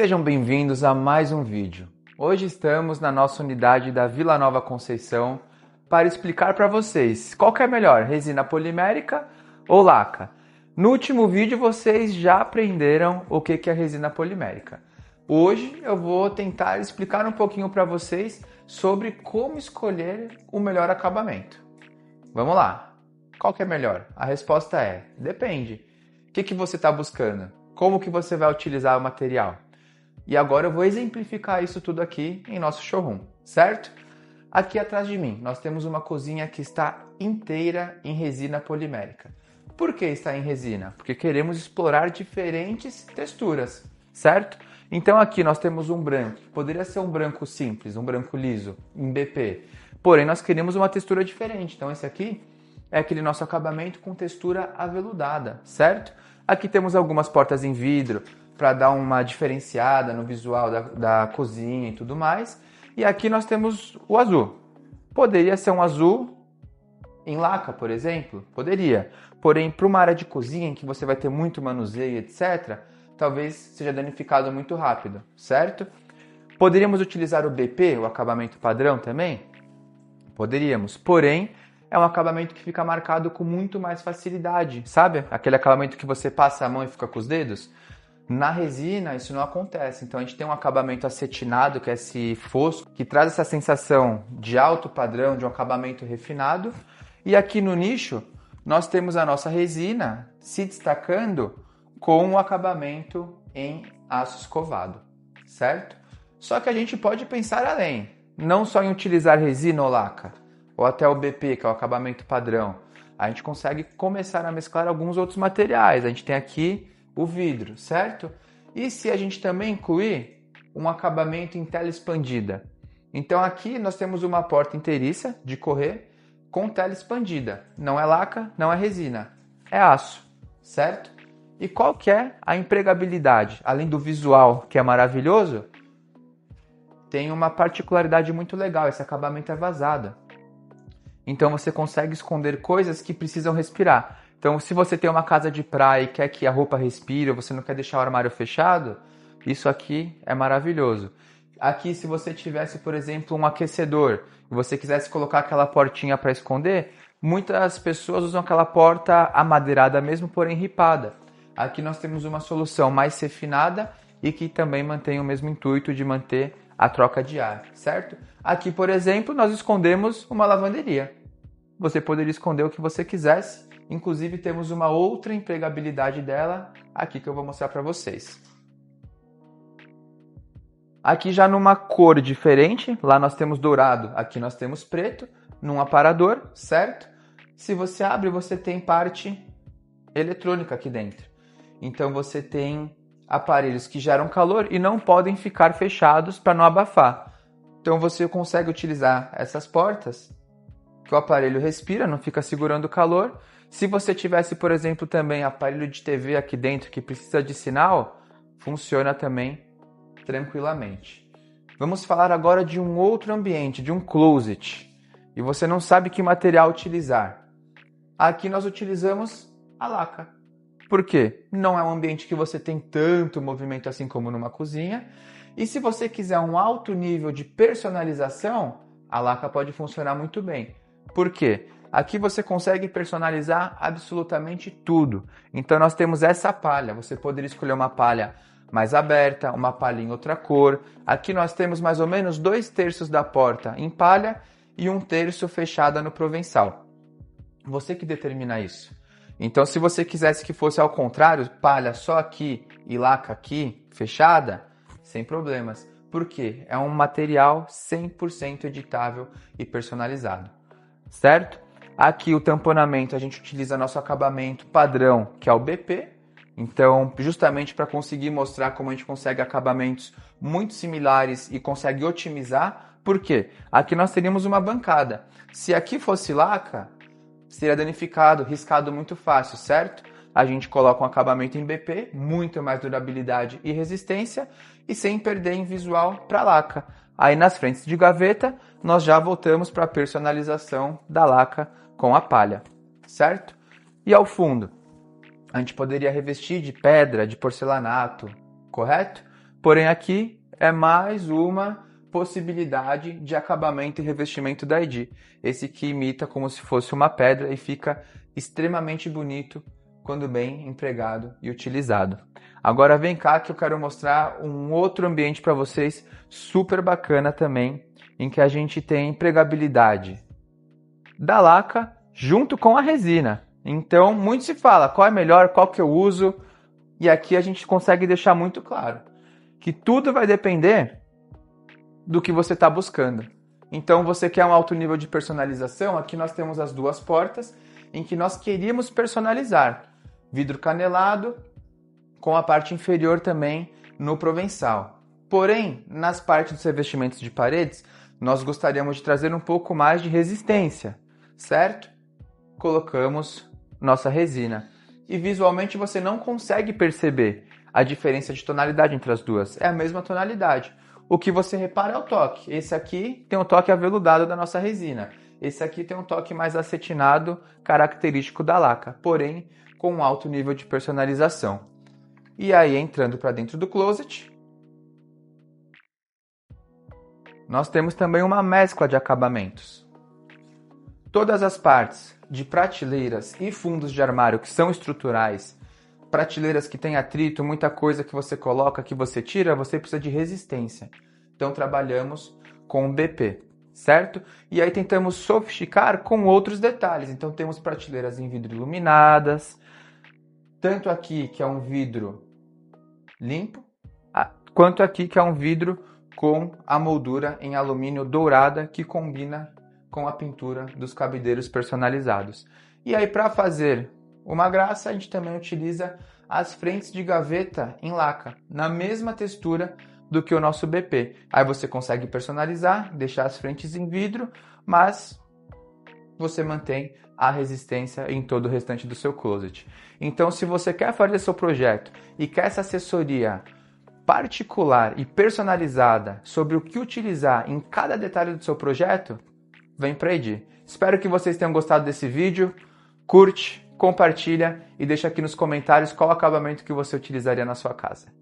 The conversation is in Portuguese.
Sejam bem-vindos a mais um vídeo. Hoje estamos na nossa unidade da Vila Nova Conceição para explicar para vocês qual que é melhor, resina polimérica ou laca. No último vídeo vocês já aprenderam o que é resina polimérica. Hoje eu vou tentar explicar um pouquinho para vocês sobre como escolher o melhor acabamento. Vamos lá. Qual que é melhor? A resposta é: depende. O que você está buscando? Como que você vai utilizar o material? E agora eu vou exemplificar isso tudo aqui em nosso showroom, certo? Aqui atrás de mim nós temos uma cozinha que está inteira em resina polimérica. Por que está em resina? Porque queremos explorar diferentes texturas, certo? Então aqui nós temos um branco, poderia ser um branco simples, um branco liso, em BP. Porém nós queremos uma textura diferente, então esse aqui é aquele nosso acabamento com textura aveludada, certo? Aqui temos algumas portas em vidro para dar uma diferenciada no visual da cozinha e tudo mais. E aqui nós temos o azul. Poderia ser um azul em laca, por exemplo? Poderia. Porém, para uma área de cozinha em que você vai ter muito manuseio, etc., talvez seja danificado muito rápido, certo? Poderíamos utilizar o BP, o acabamento padrão também? Poderíamos. Porém, é um acabamento que fica marcado com muito mais facilidade, sabe? Aquele acabamento que você passa a mão e fica com os dedos. Na resina isso não acontece, então a gente tem um acabamento acetinado, que é esse fosco, que traz essa sensação de alto padrão, de um acabamento refinado. E aqui no nicho nós temos a nossa resina se destacando com o acabamento em aço escovado, certo? Só que a gente pode pensar além, não só em utilizar resina ou laca, ou até o BP, que é o acabamento padrão. A gente consegue começar a mesclar alguns outros materiais. A gente tem aqui o vidro, certo? E se a gente também incluir um acabamento em tela expandida? Então aqui nós temos uma porta inteiriça de correr com tela expandida. Não é laca, não é resina, é aço, certo? E qual que é a empregabilidade? Além do visual, que é maravilhoso, tem uma particularidade muito legal: esse acabamento é vazado. Então você consegue esconder coisas que precisam respirar. Então, se você tem uma casa de praia e quer que a roupa respire, ou você não quer deixar o armário fechado, isso aqui é maravilhoso. Aqui, se você tivesse, por exemplo, um aquecedor e você quisesse colocar aquela portinha para esconder, muitas pessoas usam aquela porta amadeirada mesmo, porém ripada. Aqui nós temos uma solução mais refinada e que também mantém o mesmo intuito de manter a troca de ar, certo? Aqui, por exemplo, nós escondemos uma lavanderia. Você poderia esconder o que você quisesse. Inclusive, temos uma outra empregabilidade dela aqui que eu vou mostrar para vocês. Aqui já numa cor diferente, lá nós temos dourado, aqui nós temos preto, num aparador, certo? Se você abre, você tem parte eletrônica aqui dentro. Então você tem aparelhos que geram calor e não podem ficar fechados para não abafar. Então você consegue utilizar essas portas, que o aparelho respira, não fica segurando o calor. Se você tivesse, por exemplo, também aparelho de TV aqui dentro que precisa de sinal, funciona também tranquilamente. Vamos falar agora de um outro ambiente, de um closet. E você não sabe que material utilizar. Aqui nós utilizamos a laca. Por quê? Não é um ambiente que você tem tanto movimento assim como numa cozinha. E se você quiser um alto nível de personalização, a laca pode funcionar muito bem. Por quê? Aqui você consegue personalizar absolutamente tudo. Então nós temos essa palha. Você poderia escolher uma palha mais aberta, uma palha em outra cor. Aqui nós temos mais ou menos 2/3 da porta em palha e 1/3 fechada no provençal. Você que determina isso. Então se você quisesse que fosse ao contrário, palha só aqui e laca aqui, fechada, sem problemas. Por quê? É um material 100% editável e personalizado. Certo? Aqui o tamponamento, a gente utiliza nosso acabamento padrão, que é o BP. Então, justamente para conseguir mostrar como a gente consegue acabamentos muito similares e consegue otimizar. Por quê? Aqui nós teríamos uma bancada. Se aqui fosse laca, seria danificado, riscado muito fácil, certo? A gente coloca um acabamento em BP, muito mais durabilidade e resistência, e sem perder em visual para laca. Aí nas frentes de gaveta, nós já voltamos para a personalização da laca com a palha, certo? E ao fundo, a gente poderia revestir de pedra, de porcelanato, correto? Porém aqui é mais uma possibilidade de acabamento e revestimento da ID. Esse que imita como se fosse uma pedra e fica extremamente bonito quando bem empregado e utilizado. Agora vem cá que eu quero mostrar um outro ambiente para vocês super bacana também, em que a gente tem empregabilidade da laca junto com a resina. Então, muito se fala qual é melhor, qual que eu uso, e aqui a gente consegue deixar muito claro que tudo vai depender do que você está buscando. Então, você quer um alto nível de personalização? Aqui nós temos as duas portas em que nós queríamos personalizar. Vidro canelado, com a parte inferior também no provençal. Porém, nas partes dos revestimentos de paredes, nós gostaríamos de trazer um pouco mais de resistência, certo? Colocamos nossa resina. E visualmente você não consegue perceber a diferença de tonalidade entre as duas. É a mesma tonalidade. O que você repara é o toque. Esse aqui tem um toque aveludado da nossa resina. Esse aqui tem um toque mais acetinado, característico da laca, porém com um alto nível de personalização. E aí, entrando para dentro do closet, nós temos também uma mescla de acabamentos. Todas as partes de prateleiras e fundos de armário que são estruturais, prateleiras que têm atrito, muita coisa que você coloca, que você tira, você precisa de resistência. Então trabalhamos com o BP, certo? E aí tentamos sofisticar com outros detalhes. Então temos prateleiras em vidro iluminadas, tanto aqui que é um vidro limpo, quanto aqui que é um vidro com a moldura em alumínio dourada que combina com a pintura dos cabideiros personalizados. E aí, para fazer uma graça, a gente também utiliza as frentes de gaveta em laca, na mesma textura do que o nosso BP. Aí você consegue personalizar, deixar as frentes em vidro, mas você mantém a resistência em todo o restante do seu closet. Então, se você quer fazer seu projeto e quer essa assessoria particular e personalizada sobre o que utilizar em cada detalhe do seu projeto, vem para a ID. Espero que vocês tenham gostado desse vídeo. Curte, compartilha e deixa aqui nos comentários qual acabamento que você utilizaria na sua casa.